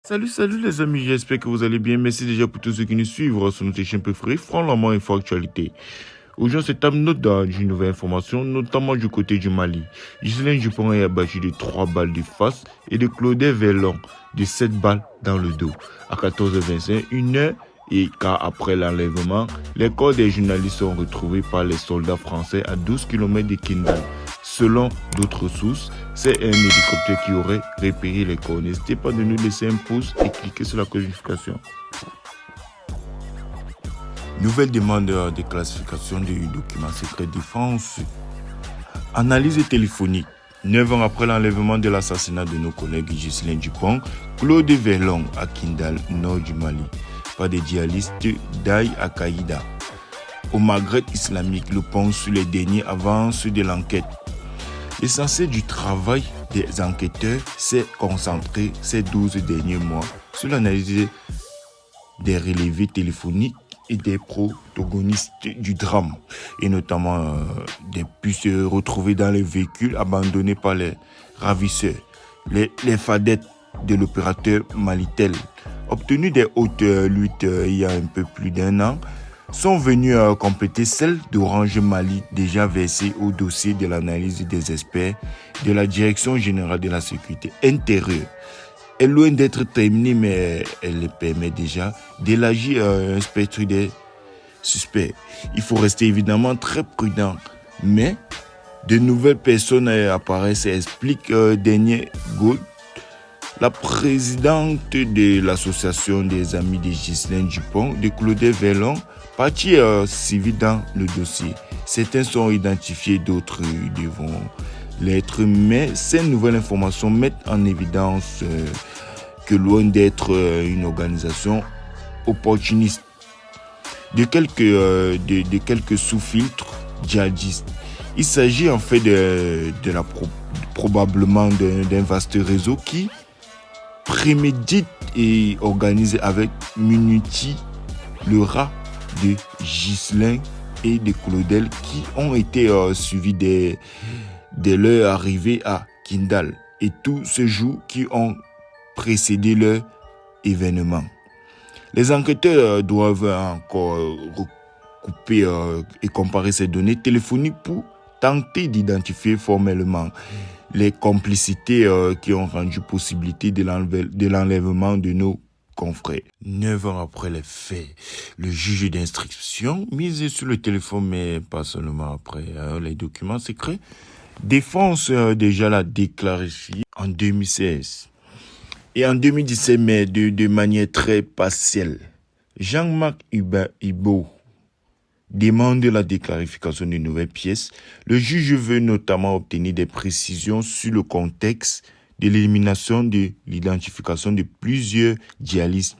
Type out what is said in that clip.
Salut les amis, j'espère que vous allez bien. Merci déjà pour tous ceux qui nous suivent sur notre chaîne préférée, Front Lamont Info Actualité. Aujourd'hui, c'est un note d'une nouvelle information, notamment du côté du Mali. Ghislaine Dupont est abattu de 3 balles de face et de Claudel Verlon de 7 balles dans le dos. À 14h25, une heure et quart après l'enlèvement, les corps des journalistes sont retrouvés par les soldats français à 12 km de Kindal. Selon d'autres sources, c'est un hélicoptère qui aurait repéré les corps. N'hésitez pas de nous laisser un pouce et cliquer sur la codification. Nouvelle demande de classification du document secret défense. Analyse téléphonique. 9 ans après l'enlèvement de l'assassinat de nos collègues Ghislaine Dupont, Claude Verlon à Kindal, nord du Mali, par des djihadistes d'Aïe Al-Qaïda. Au Maghreb islamique, le pont sur les derniers avances de l'enquête. L'essentiel du travail des enquêteurs s'est concentré ces 12 derniers mois sur l'analyse des relevés téléphoniques et des protagonistes du drame, et notamment des puces retrouvées dans les véhicules abandonnés par les ravisseurs. Les fadettes de l'opérateur Malitel, obtenues des hautes luttes il y a un peu plus d'un an, sont venus compléter celles d'Orange Mali déjà versées au dossier de l'analyse des experts de la Direction générale de la sécurité intérieure. Elle est loin d'être terminée, mais elle permet déjà d'élargir un spectre des suspects. Il faut rester évidemment très prudent, mais de nouvelles personnes apparaissent et expliquent Daniel Gaud, la présidente de l'association des amis de Ghislaine Dupont, de Claudel Verlon, partie civile dans le dossier. Certains sont identifiés, d'autres devront l'être, mais ces nouvelles informations mettent en évidence que loin d'être une organisation opportuniste de quelques sous-filtres djihadistes. Il s'agit en fait probablement d'un vaste réseau qui prémédite et organise avec minutie le rat de Ghislaine et de Claudel qui ont été suivis dès leur arrivée à Kindal et tous ces jours qui ont précédé leur événement. Les enquêteurs doivent encore recouper et comparer ces données téléphoniques pour tenter d'identifier formellement les complicités qui ont rendu possibilité de l'enlèvement de nos confrères. 9 ans après les faits, le juge d'instruction, mise sur le téléphone, mais pas seulement après les documents secrets, défense déjà la déclaration en 2016. Et en 2017, mais de manière très partielle, Jean-Marc Ibo demande la déclarification de nouvelles pièces. Le juge veut notamment obtenir des précisions sur le contexte de l'élimination de l'identification de plusieurs djihadistes